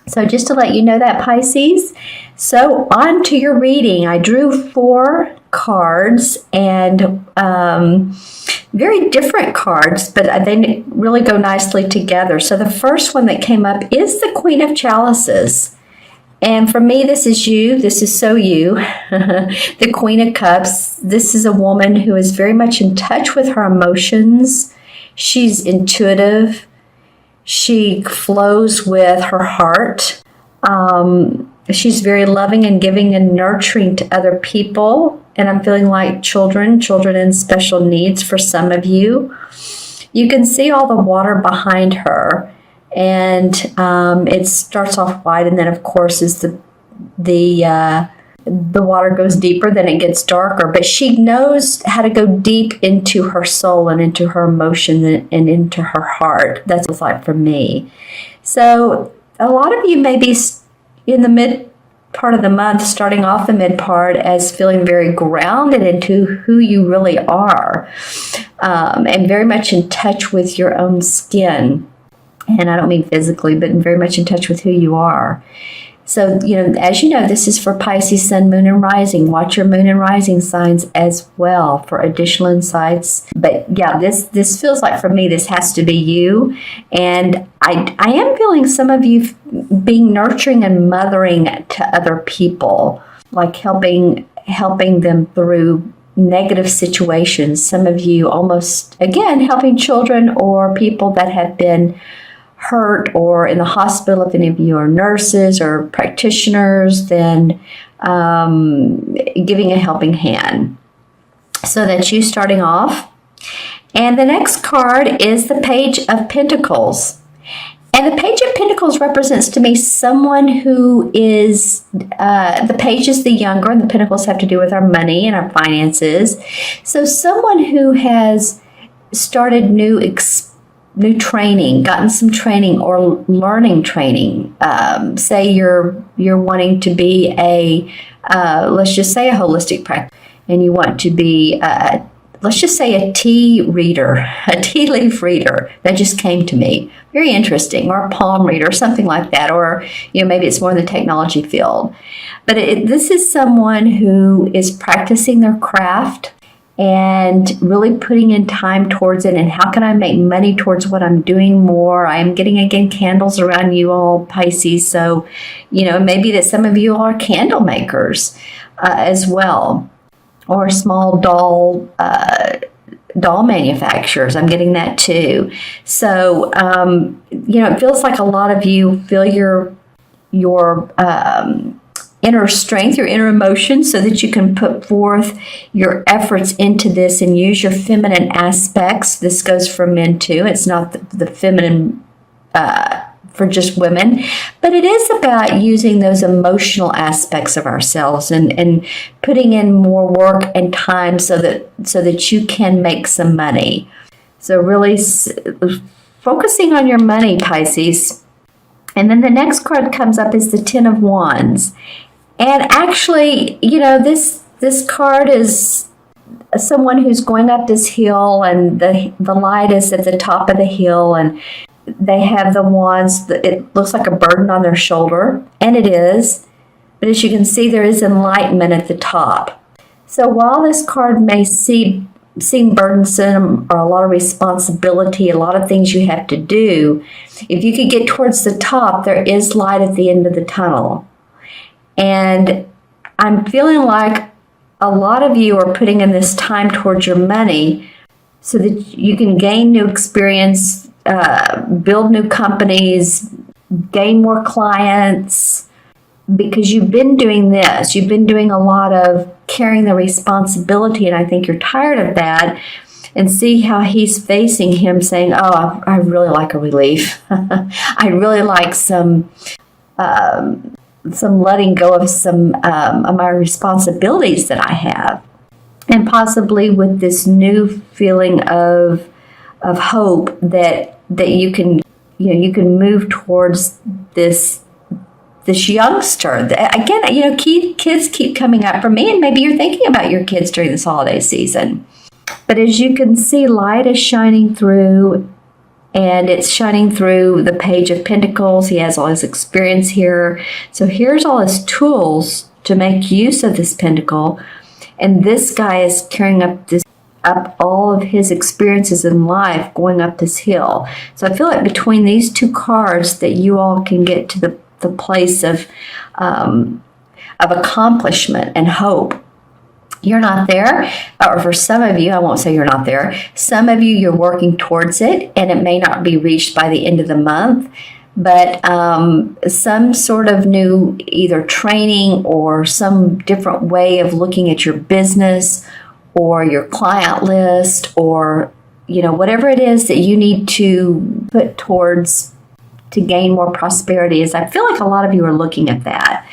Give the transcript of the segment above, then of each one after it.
So just to let you know that, Pisces. So on to your reading. I drew 4 cards, and very different cards, but they really go nicely together. So the first one that came up is the Queen of Chalices. And for me, this is you. This is so you. The Queen of Cups. This is a woman who is very much in touch with her emotions. She's intuitive. She flows with her heart. She's very loving and giving and nurturing to other people. And I'm feeling like children in special needs for some of you. You can see all the water behind her. And it starts off white, and then of course as the water goes deeper, then it gets darker. But she knows how to go deep into her soul and into her emotions and into her heart. That's what it's like for me. So a lot of you may be in the mid part of the month, starting off the mid part as feeling very grounded into who you really are, and very much in touch with your own skin. And I don't mean physically, but very much in touch with who you are. So, as you know, this is for Pisces, Sun, Moon, and Rising. Watch your Moon and Rising signs as well for additional insights. But yeah, this feels like for me, this has to be you. And I am feeling some of you being nurturing and mothering to other people, like helping them through negative situations. Some of you almost, again, helping children or people that have been hurt or in the hospital. If any of you are nurses or practitioners, then giving a helping hand. So that's you starting off. And the next card is the Page of Pentacles. And the Page of Pentacles represents to me someone who is, the page is the younger, and the pentacles have to do with our money and our finances. So someone who has started new training, gotten some training or learning training. Say you're wanting to be let's just say a holistic practitioner, and you want to be, let's just say a tea reader, a tea leaf reader. That just came to me. Very interesting. Or a palm reader, something like that. Or, maybe it's more in the technology field. But this is someone who is practicing their craft and really putting in time towards it. And how can I make money towards what I'm doing more? I'm getting, again, candles around you all, Pisces. So, maybe that some of you are candle makers as well. Or small doll manufacturers. I'm getting that too. So, it feels like a lot of you feel your inner strength, your inner emotions, so that you can put forth your efforts into this and use your feminine aspects. This goes for men too. It's not the feminine for just women, but it is about using those emotional aspects of ourselves and putting in more work and time so that you can make some money. So really focusing on your money, Pisces. And then the next card comes up is the Ten of Wands. And actually, this card is someone who's going up this hill, and the light is at the top of the hill, and they have the wands. It looks like a burden on their shoulder, and it is. But as you can see, there is enlightenment at the top. So while this card may seem burdensome or a lot of responsibility, a lot of things you have to do, if you could get towards the top, there is light at the end of the tunnel. And I'm feeling like a lot of you are putting in this time towards your money so that you can gain new experience, build new companies, gain more clients, because you've been doing this. You've been doing a lot of carrying the responsibility, and I think you're tired of that. And see how he's facing him saying, oh, I really like a relief. I really like some letting go of some of my responsibilities that I have. And possibly with this new feeling of hope that you can move towards this youngster. Again, kids keep coming up for me, and maybe you're thinking about your kids during this holiday season. But as you can see, light is shining through, and it's shining through the Page of Pentacles. He has all his experience here. So here's all his tools to make use of this pentacle. And this guy is carrying up all of his experiences in life, going up this hill. So I feel like between these two cards that you all can get to the place of accomplishment and hope. You're not there, or for some of you, I won't say you're not there. Some of you, you're working towards it, and it may not be reached by the end of the month, but some sort of new either training or some different way of looking at your business or your client list, or whatever it is that you need to put towards to gain more prosperity. Is I feel like a lot of you are looking at that,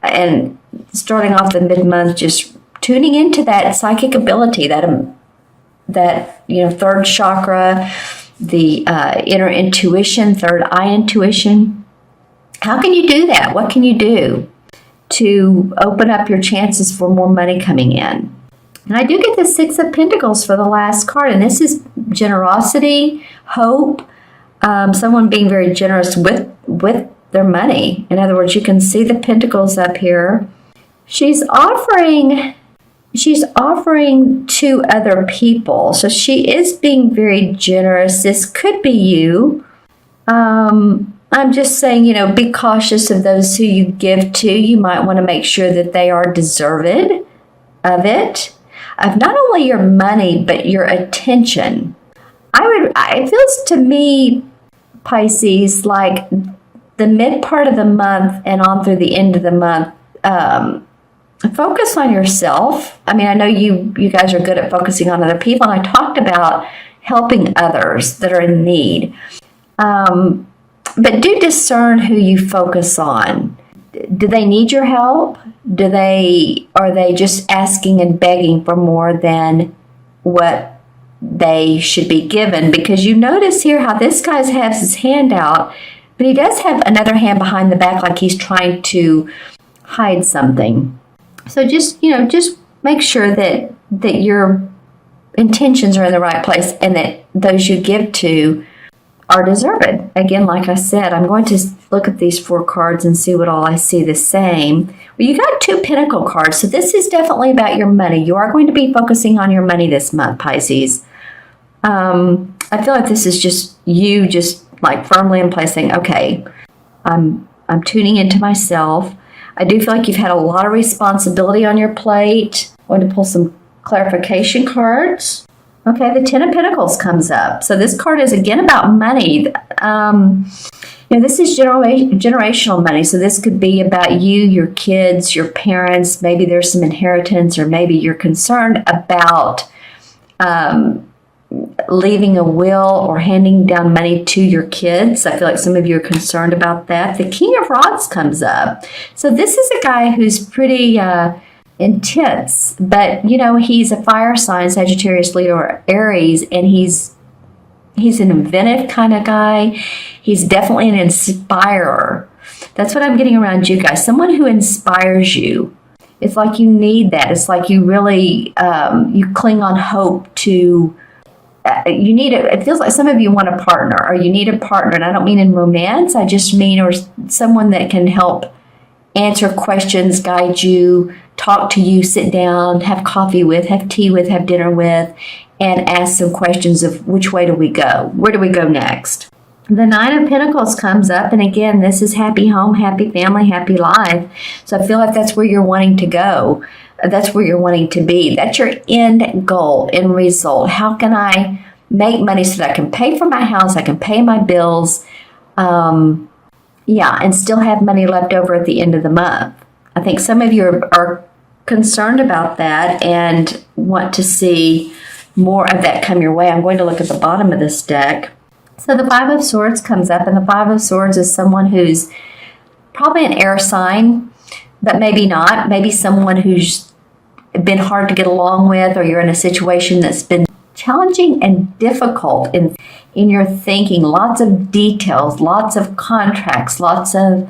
and starting off the mid-month, just tuning into that psychic ability, that third chakra, the inner intuition, third eye intuition. How can you do that? What can you do to open up your chances for more money coming in? And I do get the Six of Pentacles for the last card, and this is generosity, hope, someone being very generous with their money. In other words, you can see the pentacles up here. She's offering to other people. So she is being very generous. This could be you. I'm just saying, be cautious of those who you give to. You might want to make sure that they are deserved of it. Of not only your money, but your attention. It feels to me, Pisces, like the mid part of the month and on through the end of the month, focus on yourself. I mean, I know you guys are good at focusing on other people, and I talked about helping others that are in need. But do discern who you focus on. Do they need your help? Are they just asking and begging for more than what they should be given? Because you notice here how this guy has his hand out, but he does have another hand behind the back, like he's trying to hide something. So just make sure that your intentions are in the right place, and that those you give to are deserved. Again, like I said, I'm going to look at these 4 cards and see what all I see the same. Well, you got 2 Pentacle cards, so this is definitely about your money. You are going to be focusing on your money this month, Pisces. I feel like this is just you like firmly in place saying, okay, I'm tuning into myself. I do feel like you've had a lot of responsibility on your plate. I'm going to pull some clarification cards. Okay, the Ten of Pentacles comes up. So this card is again about money. This is generational money. So this could be about you, your kids, your parents. Maybe there's some inheritance, or maybe you're concerned about leaving a will or handing down money to your kids. I feel like some of you are concerned about that. The King of Rods comes up. So this is a guy who's pretty intense, but he's a fire sign, Sagittarius, Leo, or Aries, and he's an inventive kind of guy. He's definitely an inspirer. That's what I'm getting around you guys. Someone who inspires you. It's like you need that. It's like you really you cling on hope to. You need it. It feels like some of you want a partner, or you need a partner, and I don't mean in romance. I just mean or someone that can help answer questions, guide you, talk to you, sit down, have coffee with, have tea with, have dinner with, and ask some questions of which way do we go? Where do we go next? The Nine of Pentacles comes up, and again, this is happy home, happy family, happy life. So I feel like that's where you're wanting to go. That's where you're wanting to be. That's your end goal, end result. How can I make money so that I can pay for my house, I can pay my bills, and still have money left over at the end of the month? I think some of you are concerned about that and want to see more of that come your way. I'm going to look at the bottom of this deck. So the Five of Swords comes up, and the Five of Swords is someone who's probably an air sign, but maybe not. Maybe someone who's been hard to get along with, or you're in a situation that's been challenging and difficult in your thinking. Lots of details, lots of contracts, lots of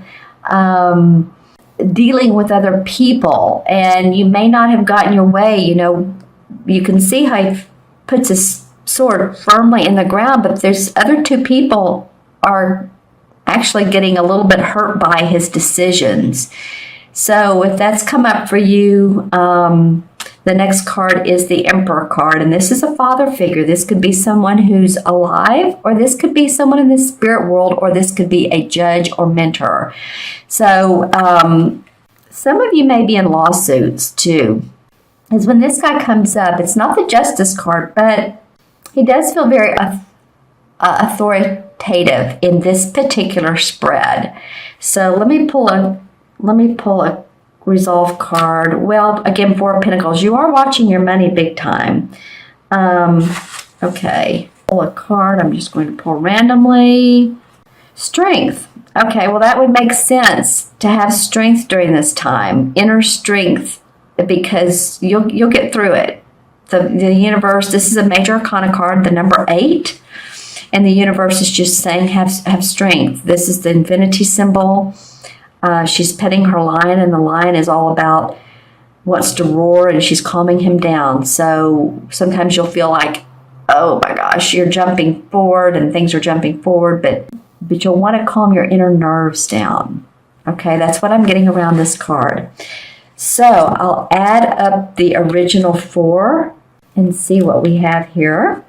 dealing with other people, and you may not have gotten your way. You can see how he puts his sword firmly in the ground, but there's other two people are actually getting a little bit hurt by his decisions. So if that's come up for you, the next card is the Emperor card, and this is a father figure. This could be someone who's alive, or this could be someone in the spirit world, or this could be a judge or mentor. So some of you may be in lawsuits too. Is when this guy comes up, it's not the Justice card, but he does feel very authoritative in this particular spread. So let me pull a Resolve card. Well, again, Four of Pentacles. You are watching your money big time. Okay, pull a card. I'm just going to pull randomly. Strength. Okay, well, that would make sense to have strength during this time. Inner strength, because you'll get through it. The universe, this is a major arcana card, the number 8. And the universe is just saying have strength. This is the infinity symbol. She's petting her lion, and the lion is all about wants to roar, and she's calming him down. So sometimes you'll feel like, oh my gosh, you're jumping forward and things are jumping forward, but you'll want to calm your inner nerves down. Okay, that's what I'm getting around this card. So I'll add up the original 4 and see what we have here.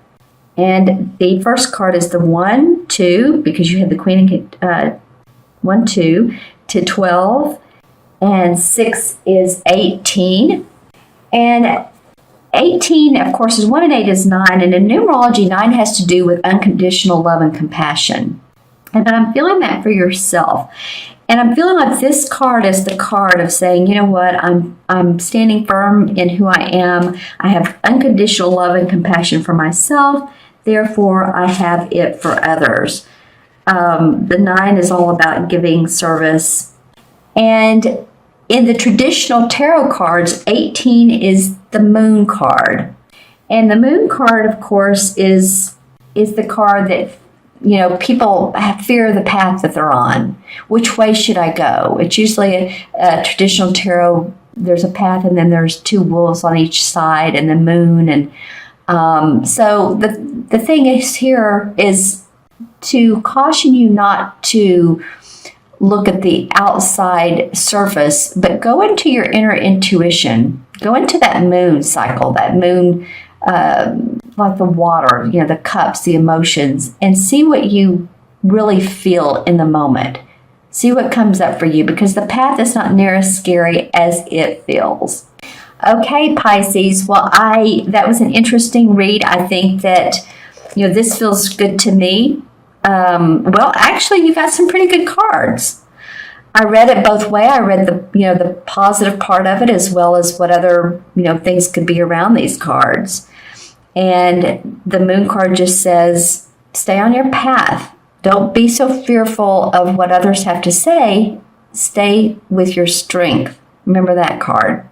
And the first card is the 1, 2, because you had the Queen and 1, 2 to 12, and 6 is 18. And 18, of course, is 1 and 8 is 9, and in numerology, 9 has to do with unconditional love and compassion. And I'm feeling that for yourself. And I'm feeling like this card is the card of saying, you know what, I'm standing firm in who I am. I have unconditional love and compassion for myself. Therefore, I have it for others. The 9 is all about giving service. And in the traditional tarot cards, 18 is the Moon card. And the Moon card, of course, is the card that, you know, people have fear of the path that they're on. Which way should I go? It's usually a traditional tarot. There's a path, and then there's 2 wolves on each side, and the moon. And so the thing is here is to caution you not to look at the outside surface, but go into your inner intuition. Go into that moon cycle, that moon, like the water, you know, the cups, the emotions, and see what you really feel in the moment. See what comes up for you, because the path is not near as scary as it feels. Okay, Pisces. Well, that was an interesting read. I think that, you know, this feels good to me. Well, actually, you got some pretty good cards. I read it both ways. I read the positive part of it, as well as what other, things could be around these cards. And the Moon card just says, stay on your path. Don't be so fearful of what others have to say. Stay with your strength. Remember that card.